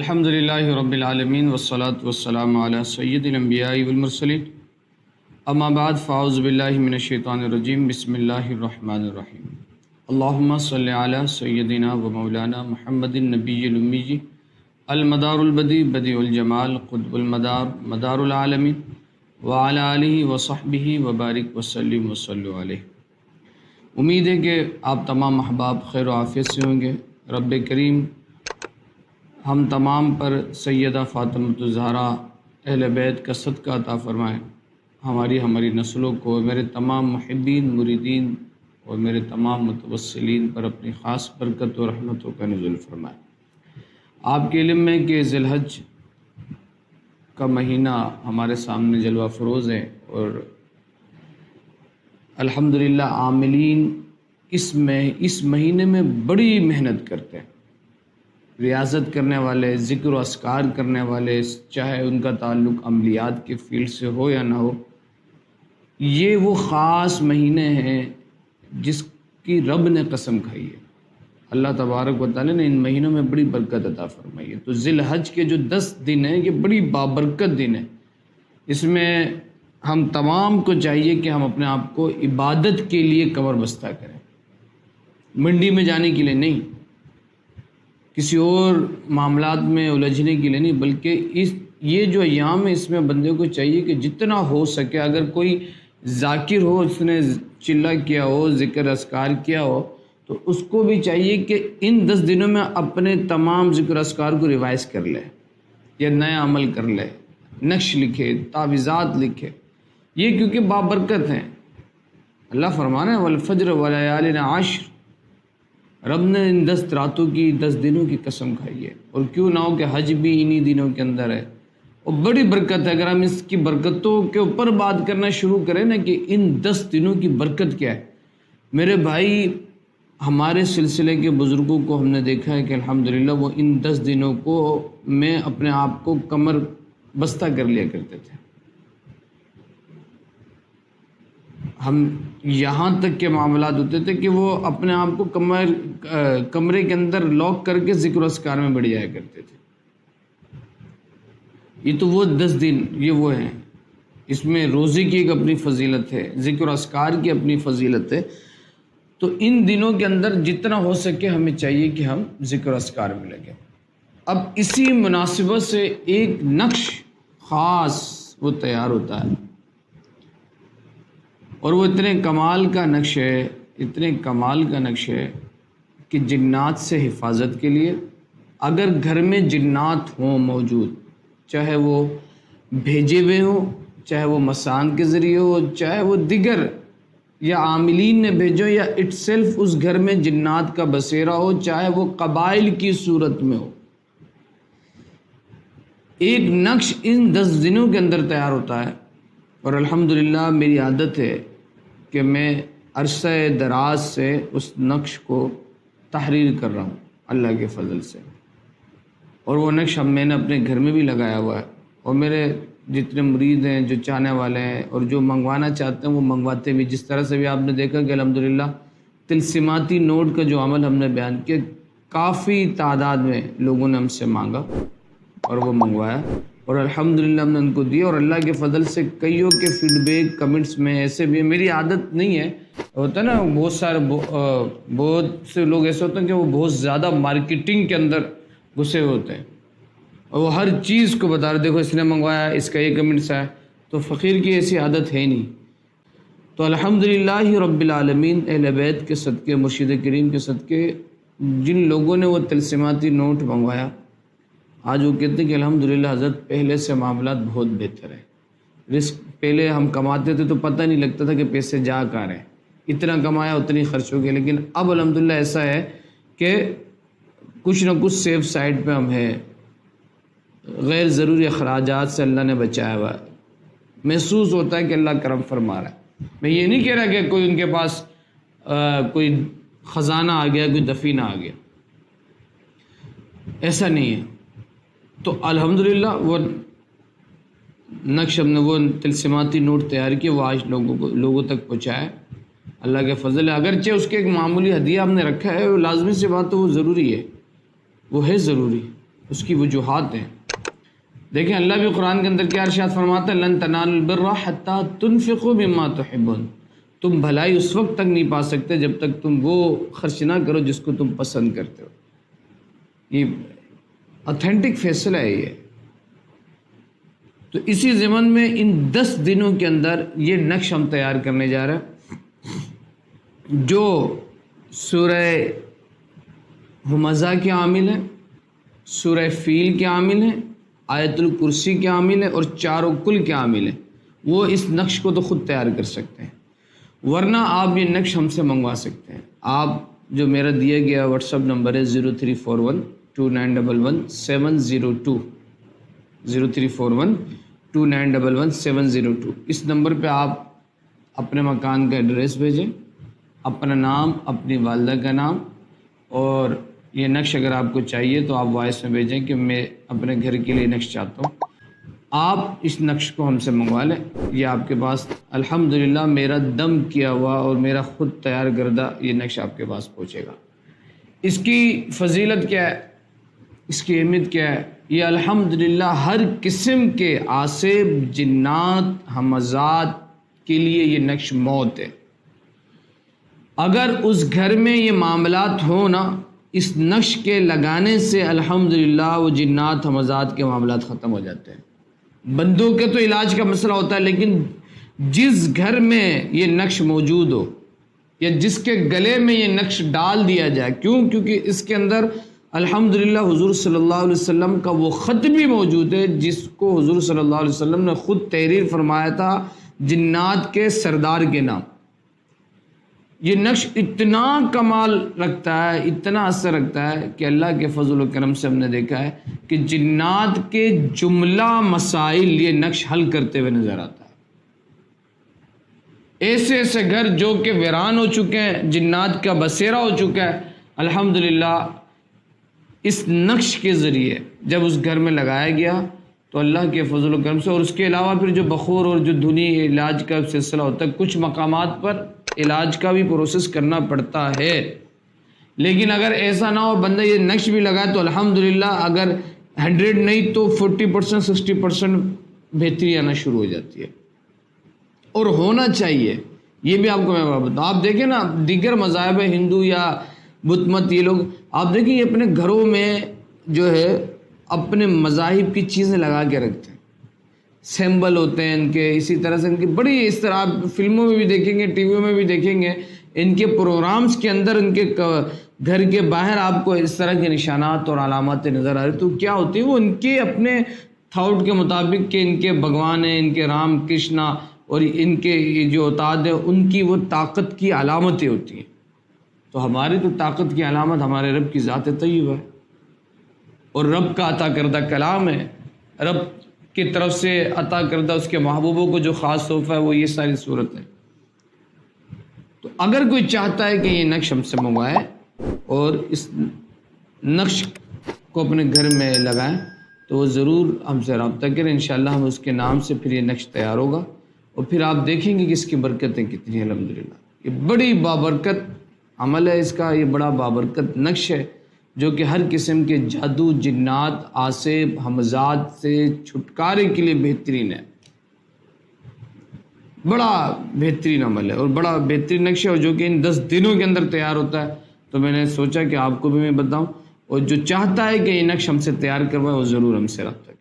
الحمدللہ رب العالمین والصلاة والسلام علی سید الانبیاء والمرسلین اما بعد فاعوذ باللہ من الشیطان الرجیم بسم اللہ الرحمن الرحیم اللہم صلی علی سیدنا و مولانا محمد النبی الامی المدار البدیع بدیع الجمال قطب المدار مدار العالمین وعلی آلہ وصحبہ وبارک وسلم وصلو علیہ۔ امید ہے کہ آپ تمام احباب خیر و عافیت سے ہوں گے۔ رب کریم ہم تمام پر سیدہ فاطمۃ الزہرا اہل بیت کا صدقہ عطا فرمائیں، ہماری نسلوں کو، میرے تمام محبین مریدین اور میرے تمام متوسلین پر اپنی خاص برکت و رحمتوں کا نزول فرمائیں۔ آپ کے علم میں کہ ذی الحج کا مہینہ ہمارے سامنے جلوہ فروز ہے اور الحمدللہ عاملین اس مہینے میں بڑی محنت کرتے ہیں۔ ریاضت کرنے والے، ذکر و اذکار کرنے والے، چاہے ان کا تعلق عملیات کے فیلڈ سے ہو یا نہ ہو، یہ وہ خاص مہینے ہیں جس کی رب نے قسم کھائی ہے۔ اللہ تبارک و تعالی نے ان مہینوں میں بڑی برکت عطا فرمائی ہے۔ تو ذی الحج کے جو 10 دن ہیں یہ بڑی بابرکت دن ہیں۔ اس میں ہم تمام کو چاہیے کہ ہم اپنے آپ کو عبادت کے لیے کمر بستہ کریں، منڈی میں جانے کے لیے نہیں، کسی اور معاملات میں الجھنے کے لیے نہیں، بلکہ یہ جو ایام ہے اس میں بندے کو چاہیے کہ جتنا ہو سکے، اگر کوئی ذاکر ہو، اس نے چلہ کیا ہو، ذکر اذکار کیا ہو، تو اس کو بھی چاہیے کہ ان 10 دنوں میں اپنے تمام ذکر اذکار کو ریوائز کر لے یا نیا عمل کر لے، نقش لکھے، تعویذات لکھے، یہ کیونکہ بابرکت ہیں۔ اللہ فرمانا ہے والفجر ولیال عشر، رب نے ان 10 راتوں کی، 10 دنوں کی قسم کھائی ہے، اور کیوں نہ ہو کہ حج بھی انہی دنوں کے اندر ہے، اور بڑی برکت ہے۔ اگر ہم اس کی برکتوں کے اوپر بات کرنا شروع کریں نا کہ ان 10 دنوں کی برکت کیا ہے، میرے بھائی ہمارے سلسلے کے بزرگوں کو ہم نے دیکھا ہے کہ الحمدللہ وہ ان 10 دنوں کو میں اپنے آپ کو کمر بستہ کر لیا کرتے تھے۔ ہم یہاں تک کے معاملات ہوتے تھے کہ وہ اپنے آپ کو کمرے کے اندر لاک کر کے ذکر و اذکار میں بڑھ جایا کرتے تھے۔ یہ تو وہ 10 دن یہ وہ ہیں، اس میں روزے کی ایک اپنی فضیلت ہے، ذکر و اذکار کی اپنی فضیلت ہے۔ تو ان دنوں کے اندر جتنا ہو سکے ہمیں چاہیے کہ ہم ذکر و اذکار میں لگیں۔ اب اسی مناسبت سے ایک نقش خاص وہ تیار ہوتا ہے، اور وہ اتنے کمال کا نقش ہے کہ جنات سے حفاظت کے لیے اگر گھر میں جنات ہوں موجود، چاہے وہ بھیجے ہوئے ہوں، چاہے وہ مسان کے ذریعے ہو، چاہے وہ دیگر یا عاملین نے بھیجو، یا اٹ سیلف اس گھر میں جنات کا بسیرا ہو، چاہے وہ قبائل کی صورت میں ہو، ایک نقش ان 10 دنوں کے اندر تیار ہوتا ہے۔ اور الحمدللہ میری عادت ہے کہ میں عرصہ دراز سے اس نقش کو تحریر کر رہا ہوں اللہ کے فضل سے، اور وہ نقش میں نے اپنے گھر میں بھی لگایا ہوا ہے، اور میرے جتنے مرید ہیں، جو چاہنے والے ہیں اور جو منگوانا چاہتے ہیں وہ منگواتے بھی۔ جس طرح سے بھی آپ نے دیکھا کہ الحمدللہ تلسماتی نوٹ کا جو عمل ہم نے بیان کیا، کافی تعداد میں لوگوں نے ہم سے مانگا اور وہ منگوایا، اور الحمدللہ ہم نے ان کو دیا، اور اللہ کے فضل سے کئیوں کے فیڈ بیک کمنٹس میں ایسے بھی، میری عادت نہیں ہے، ہوتا ہے نا بہت سے لوگ ایسے ہوتے ہیں کہ وہ بہت زیادہ مارکیٹنگ کے اندر گھسے ہوتے ہیں، اور وہ ہر چیز کو بتا رہے، دیکھو اس نے منگوایا، اس کا یہ کمنٹس ہے، تو فقیر کی ایسی عادت ہے ہی نہیں۔ تو الحمدللہ رب العالمین اہل بیت کے صدقے، مرشد کریم کے صدقے، جن لوگوں نے وہ تلسماتی نوٹ منگوایا، آج وہ کہتے ہیں کہ الحمدللہ حضرت پہلے سے معاملات بہت بہتر ہے۔ رزق پہلے ہم کماتے تھے تو پتہ نہیں لگتا تھا کہ پیسے جا کہاں رہے، اتنا کمایا اتنی خرچ ہو گئے، لیکن اب الحمدللہ ایسا ہے کہ کچھ نہ کچھ سیف سائڈ پہ ہم ہیں، غیر ضروری اخراجات سے اللہ نے بچایا ہوا ہے، محسوس ہوتا ہے کہ اللہ کرم فرما رہا ہے۔ میں یہ نہیں کہہ رہا کہ کوئی ان کے پاس کوئی خزانہ آ گیا، کوئی دفینہ آ گیا، ایسا نہیں ہے۔ تو الحمدللہ وہ نقش ہم نے وہ تلسماتی نوٹ تیار کیے، وہ آج لوگوں تک پہنچائے، اللہ کے فضل ہے۔ اگرچہ اس کے ایک معمولی ہدیہ ہم نے رکھا ہے، وہ لازمی سی بات ہے، وہ ضروری ہے، وہ ہے ضروری، اس کی وجوہات ہیں۔ دیکھیں اللہ بھی قرآن کے اندر کیا ارشاد فرماتا ہے، لن تنالوا البر حتی تنفقوا مما تحبون، تم بھلائی اس وقت تک نہیں پا سکتے جب تک تم وہ خرچ نہ کرو جس کو تم پسند کرتے ہو۔ یہ اوتھینٹک فیصلہ ہے یہ۔ تو اسی ضمن میں ان 10 دنوں کے اندر یہ نقش ہم تیار کرنے جا رہے ہیں جو سورہ ہمزہ کے عامل ہیں، سورہ فیل کے عامل ہیں، آیت الکرسی کے عامل ہیں اور چاروں کل کے عامل ہیں۔ وہ اس نقش کو تو خود تیار کر سکتے ہیں، ورنہ آپ یہ نقش ہم سے منگوا سکتے ہیں۔ آپ جو میرا دیا گیا واٹس ایپ نمبر ہے 034129111702 034129111702، اس نمبر پہ آپ اپنے مکان کا ایڈریس بھیجیں، اپنا نام، اپنی والدہ کا نام، اور یہ نقش اگر آپ کو چاہیے تو آپ وائس میں بھیجیں کہ میں اپنے گھر کے لیے نقش چاہتا ہوں۔ آپ اس نقش کو ہم سے منگوا لیں، یہ آپ کے پاس الحمدللہ میرا دم کیا ہوا اور میرا خود تیار کردہ یہ نقش آپ کے پاس پہنچے گا۔ اس کی فضیلت کیا ہے، اس کی اہمیت کیا ہے؟ یہ الحمدللہ ہر قسم کے عاصب، جنات، ہمزات کے لیے یہ نقش موت ہے۔ اگر اس گھر میں یہ معاملات ہوں نا، اس نقش کے لگانے سے الحمدللہ وہ جنات ہمزات کے معاملات ختم ہو جاتے ہیں۔ بندوں کے تو علاج کا مسئلہ ہوتا ہے، لیکن جس گھر میں یہ نقش موجود ہو یا جس کے گلے میں یہ نقش ڈال دیا جائے، کیونکہ اس کے اندر الحمدللہ حضور صلی اللہ علیہ وسلم کا وہ خط بھی موجود ہے جس کو حضور صلی اللہ علیہ وسلم نے خود تحریر فرمایا تھا جنات کے سردار کے نام۔ یہ نقش اتنا کمال رکھتا ہے، اتنا اثر رکھتا ہے کہ اللہ کے فضل و کرم سے ہم نے دیکھا ہے کہ جنات کے جملہ مسائل یہ نقش حل کرتے ہوئے نظر آتا ہے۔ ایسے ایسے گھر جو کہ ویران ہو چکے ہیں، جنات کا بسیرا ہو چکا ہے، الحمدللہ اس نقش کے ذریعے جب اس گھر میں لگایا گیا تو اللہ کے فضل و کرم سے، اور اس کے علاوہ پھر جو بخور اور جو دھنی علاج کا سلسلہ ہوتا ہے، کچھ مقامات پر علاج کا بھی پروسیس کرنا پڑتا ہے، لیکن اگر ایسا نہ ہو بندہ یہ نقش بھی لگائے تو الحمدللہ اگر 100 نہیں تو 40% 60% بہتری آنا شروع ہو جاتی ہے، اور ہونا چاہیے۔ یہ بھی آپ کو میں بتاؤں، آپ دیکھیں نا دیگر مذاہب ہندو یا بت مت، یہ لوگ آپ دیکھیں یہ اپنے گھروں میں جو ہے اپنے مذاہب کی چیزیں لگا کے رکھتے ہیں، سیمبل ہوتے ہیں ان کے، اسی طرح سے ان کی بڑی اس طرح آپ فلموں میں بھی دیکھیں گے، ٹی ویوں میں بھی دیکھیں گے، ان کے پروگرامز کے اندر ان کے گھر کے باہر آپ کو اس طرح کے نشانات اور علامات نظر آ رہے، تو کیا ہوتی ہے وہ ان کے اپنے تھاٹ کے مطابق کہ ان کے بھگوان ہیں، ان کے رام کرشنا اور ان کے جو اوتاد ہیں ان کی وہ طاقت کی علامتیں ہوتی ہیں۔ تو ہماری تو طاقت کی علامت ہمارے رب کی ذات طیبہ ہے، اور رب کا عطا کردہ کلام ہے، رب کی طرف سے عطا کردہ اس کے محبوبوں کو جو خاص تحفہ ہے وہ یہ ساری صورت ہے۔ تو اگر کوئی چاہتا ہے کہ یہ نقش ہم سے منگوائے اور اس نقش کو اپنے گھر میں لگائیں تو وہ ضرور ہم سے رابطہ کریں، انشاءاللہ ہم اس کے نام سے پھر یہ نقش تیار ہوگا، اور پھر آپ دیکھیں گے کہ اس کی برکتیں کتنی ہیں۔ الحمدللہ یہ بڑی بابرکت عمل ہے، اس کا یہ بڑا بابرکت نقش ہے جو کہ ہر قسم کے جادو، جنات، عاصب، ہمزات سے چھٹکارے کے لیے بہترین ہے، بڑا بہترین عمل ہے اور بڑا بہترین نقش ہے، اور جو کہ ان 10 دنوں کے اندر تیار ہوتا ہے۔ تو میں نے سوچا کہ آپ کو بھی میں بتاؤں، اور جو چاہتا ہے کہ یہ نقش ہم سے تیار کروائے وہ ضرور ہم سے رابطہ کرے۔